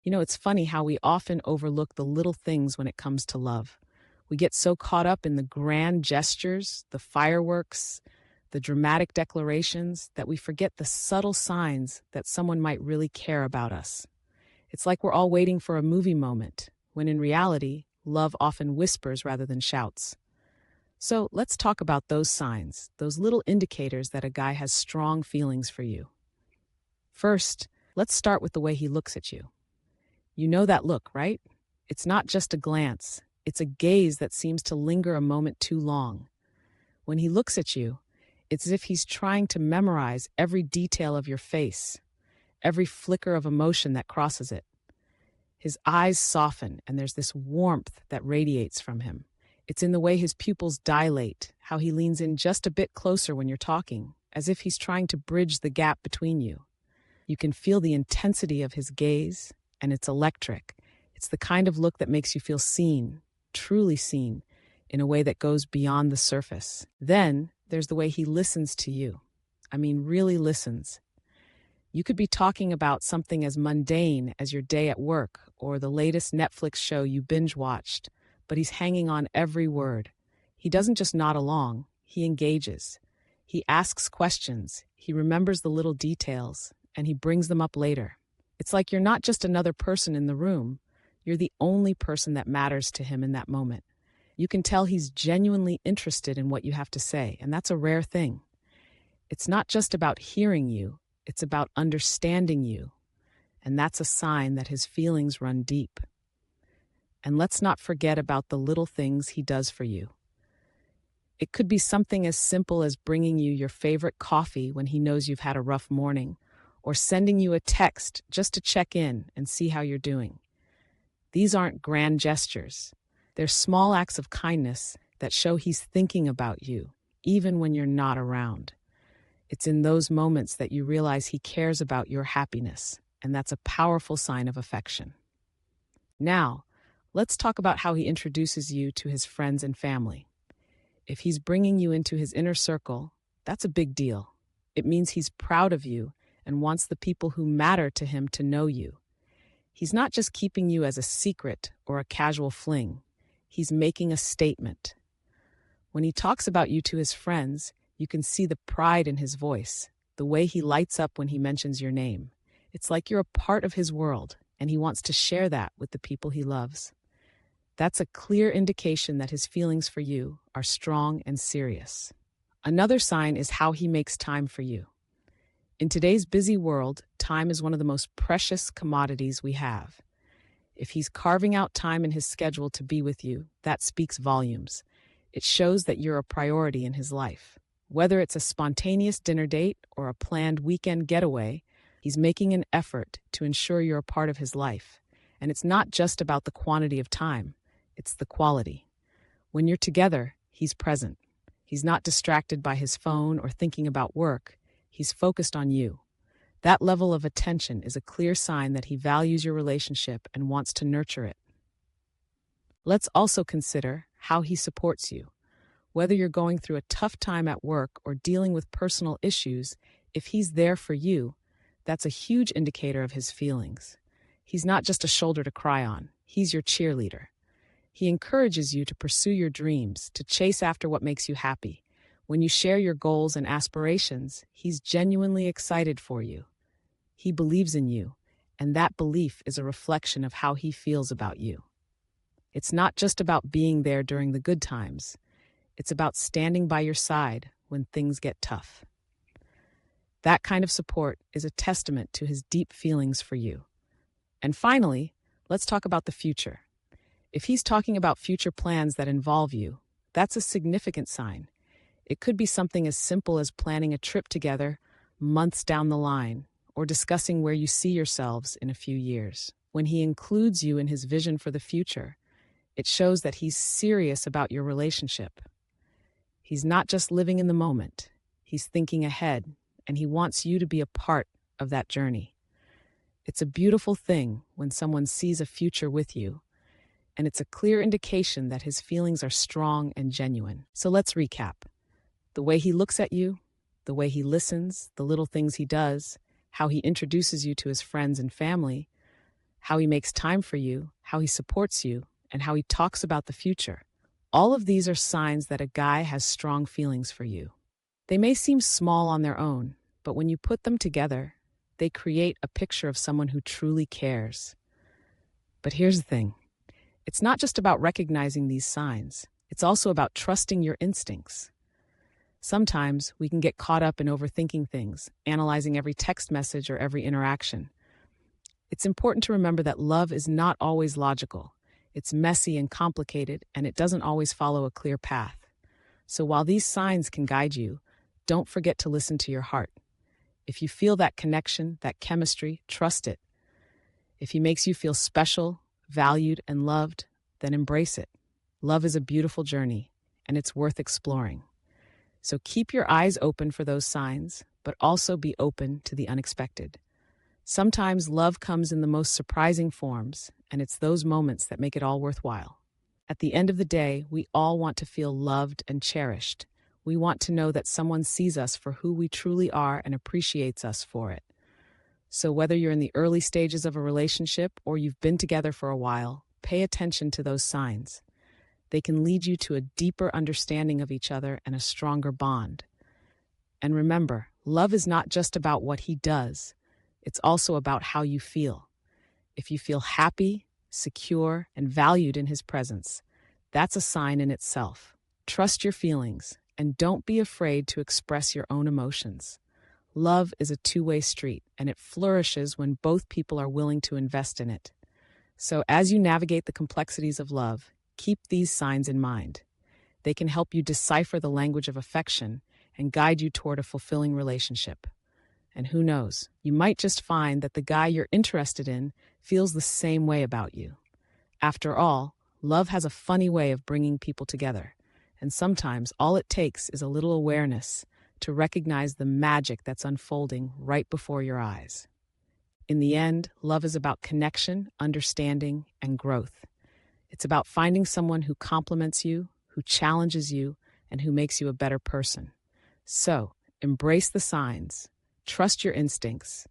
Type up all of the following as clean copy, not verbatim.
It's funny how we often overlook the little things when it comes to love. We get so caught up in the grand gestures, the fireworks, the dramatic declarations, that we forget the subtle signs that someone might really care about us. It's like we're all waiting for a movie moment, when in reality, love often whispers rather than shouts. So let's talk about those signs, those little indicators that a guy has strong feelings for you. First, let's start with the way he looks at you. You know that look, right? It's not just a glance, it's a gaze that seems to linger a moment too long. When he looks at you, it's as if he's trying to memorize every detail of your face, every flicker of emotion that crosses it. His eyes soften, and there's this warmth that radiates from him. It's in the way his pupils dilate, how he leans in just a bit closer when you're talking, as if he's trying to bridge the gap between you. You can feel the intensity of his gaze, and it's electric. It's the kind of look that makes you feel seen, truly seen, in a way that goes beyond the surface. Then there's the way he listens to you. I mean, really listens. You could be talking about something as mundane as your day at work or the latest Netflix show you binge watched, but he's hanging on every word. He doesn't just nod along, he engages. He asks questions, he remembers the little details, and he brings them up later. It's like you're not just another person in the room, you're the only person that matters to him in that moment. You can tell he's genuinely interested in what you have to say, and that's a rare thing. It's not just about hearing you, it's about understanding you, and that's a sign that his feelings run deep. And let's not forget about the little things he does for you. It could be something as simple as bringing you your favorite coffee when he knows you've had a rough morning, or sending you a text just to check in and see how you're doing. These aren't grand gestures. They're small acts of kindness that show he's thinking about you, even when you're not around. It's in those moments that you realize he cares about your happiness, and that's a powerful sign of affection. Now, let's talk about how he introduces you to his friends and family. If he's bringing you into his inner circle, that's a big deal. It means he's proud of you and wants the people who matter to him to know you. He's not just keeping you as a secret or a casual fling. He's making a statement. When he talks about you to his friends, you can see the pride in his voice, the way he lights up when he mentions your name. It's like you're a part of his world, and he wants to share that with the people he loves. That's a clear indication that his feelings for you are strong and serious. Another sign is how he makes time for you. In today's busy world, time is one of the most precious commodities we have. If he's carving out time in his schedule to be with you, that speaks volumes. It shows that you're a priority in his life. Whether it's a spontaneous dinner date or a planned weekend getaway, he's making an effort to ensure you're a part of his life. And it's not just about the quantity of time, it's the quality. When you're together, he's present. He's not distracted by his phone or thinking about work. He's focused on you. That level of attention is a clear sign that he values your relationship and wants to nurture it. Let's also consider how he supports you. Whether you're going through a tough time at work or dealing with personal issues, if he's there for you, that's a huge indicator of his feelings. He's not just a shoulder to cry on, he's your cheerleader. He encourages you to pursue your dreams, to chase after what makes you happy. When you share your goals and aspirations, he's genuinely excited for you. He believes in you, and that belief is a reflection of how he feels about you. It's not just about being there during the good times. It's about standing by your side when things get tough. That kind of support is a testament to his deep feelings for you. And finally, let's talk about the future. If he's talking about future plans that involve you, that's a significant sign. It could be something as simple as planning a trip together months down the line, or discussing where you see yourselves in a few years. When he includes you in his vision for the future, it shows that he's serious about your relationship. He's not just living in the moment, he's thinking ahead, and he wants you to be a part of that journey. It's a beautiful thing when someone sees a future with you, and it's a clear indication that his feelings are strong and genuine. So let's recap. The way he looks at you, the way he listens, the little things he does, how he introduces you to his friends and family, how he makes time for you, how he supports you, and how he talks about the future. All of these are signs that a guy has strong feelings for you. They may seem small on their own, but when you put them together, they create a picture of someone who truly cares. But here's the thing. It's not just about recognizing these signs. It's also about trusting your instincts. Sometimes we can get caught up in overthinking things, analyzing every text message or every interaction. It's important to remember that love is not always logical. It's messy and complicated, and it doesn't always follow a clear path. So while these signs can guide you, don't forget to listen to your heart. If you feel that connection, that chemistry, trust it. If he makes you feel special, valued, and loved, then embrace it. Love is a beautiful journey, and it's worth exploring. So keep your eyes open for those signs, but also be open to the unexpected. Sometimes love comes in the most surprising forms, and it's those moments that make it all worthwhile. At the end of the day, we all want to feel loved and cherished. We want to know that someone sees us for who we truly are and appreciates us for it. So whether you're in the early stages of a relationship or you've been together for a while, pay attention to those signs. They can lead you to a deeper understanding of each other and a stronger bond. And remember, love is not just about what he does. It's also about how you feel. If you feel happy, secure, and valued in his presence, that's a sign in itself. Trust your feelings and don't be afraid to express your own emotions. Love is a two-way street, and it flourishes when both people are willing to invest in it. So as you navigate the complexities of love, keep these signs in mind. They can help you decipher the language of affection and guide you toward a fulfilling relationship. And who knows, you might just find that the guy you're interested in feels the same way about you. After all, love has a funny way of bringing people together, and sometimes all it takes is a little awareness to recognize the magic that's unfolding right before your eyes. In the end, love is about connection, understanding, and growth. It's about finding someone who compliments you, who challenges you, and who makes you a better person. So, embrace the signs, trust your instincts,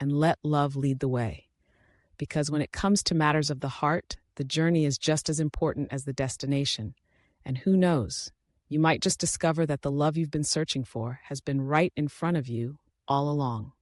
and let love lead the way. Because when it comes to matters of the heart, the journey is just as important as the destination. And who knows, you might just discover that the love you've been searching for has been right in front of you all along.